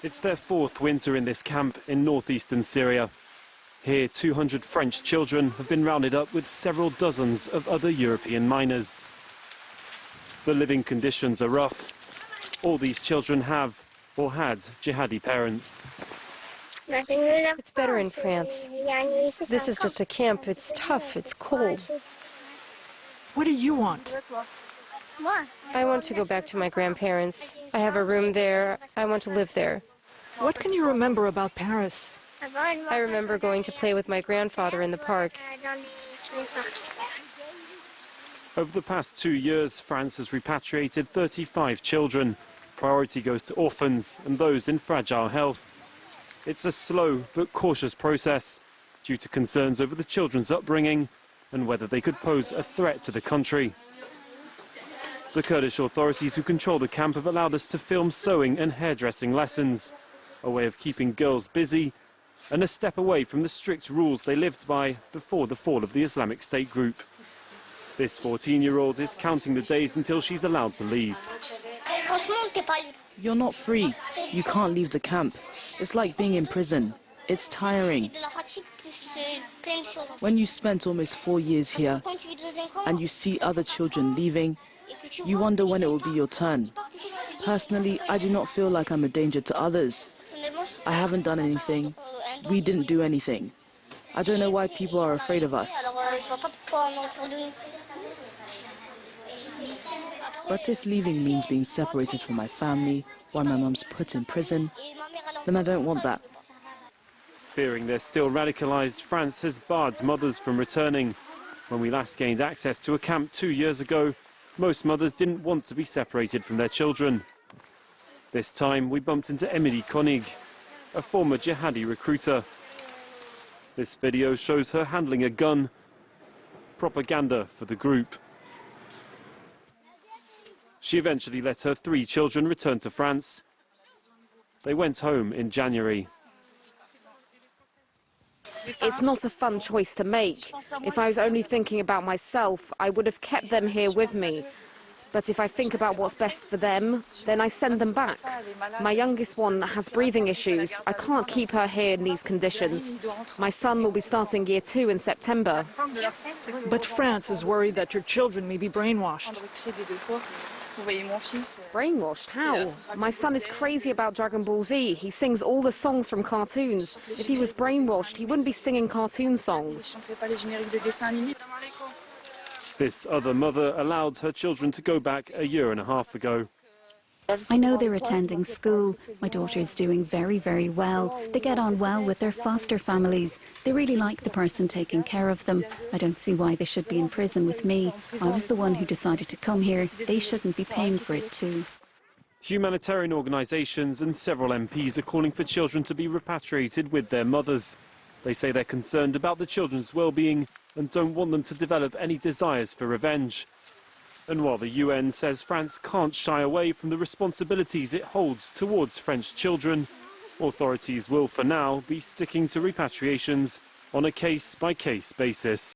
It's their fourth winter in this camp in northeastern Syria. Here, 200 French children have been rounded up with several dozens of other European minors. The living conditions are rough. All these children have or had jihadi parents. It's better in France. This is just a camp. It's tough. It's cold. What do you want? I want to go back to my grandparents. I have a room there. I want to live there. What can you remember about Paris? I remember going to play with my grandfather in the park. Over the past 2 years, France has repatriated 35 children. Priority goes to orphans and those in fragile health. It's a slow but cautious process due to concerns over the children's upbringing and whether they could pose a threat to the country. The Kurdish authorities who control the camp have allowed us to film sewing and hairdressing lessons, a way of keeping girls busy and a step away from the strict rules they lived by before the fall of the Islamic State group. This 14-year-old is counting the days until she's allowed to leave. You're not free. You can't leave the camp. It's like being in prison. It's tiring. When you spent almost 4 years here and you see other children leaving, you wonder when it will be your turn. Personally, I do not feel like I'm a danger to others. I haven't done anything. We didn't do anything. I don't know why people are afraid of us. But if leaving means being separated from my family while my mum's put in prison, then I don't want that. Fearing they're still radicalized, France has barred mothers from returning. When we last gained access to a camp 2 years ago, most mothers didn't want to be separated from their children. This time we bumped into Emily Konig, a former jihadi recruiter. This video shows her handling a gun, propaganda for the group. She eventually let her 3 children return to France. They went home in January. It's not a fun choice to make. If I was only thinking about myself, I would have kept them here with me. But if I think about what's best for them, then I send them back. My youngest one has breathing issues. I can't keep her here in these conditions. My son will be starting year 2 in September. But France is worried that your children may be brainwashed. Brainwashed? How? My son is crazy about Dragon Ball Z. He sings all the songs from cartoons. If he was brainwashed, he wouldn't be singing cartoon songs. This other mother allowed her children to go back a year and a half ago. I know they're attending school. My daughter is doing very, very well. They get on well with their foster families. They really like the person taking care of them. I don't see why they should be in prison with me. I was the one who decided to come here. They shouldn't be paying for it too. Humanitarian organisations and several MPs are calling for children to be repatriated with their mothers. They say they're concerned about the children's well-being and don't want them to develop any desires for revenge. And while the UN says France can't shy away from the responsibilities it holds towards French children, authorities will for now be sticking to repatriations on a case-by-case basis.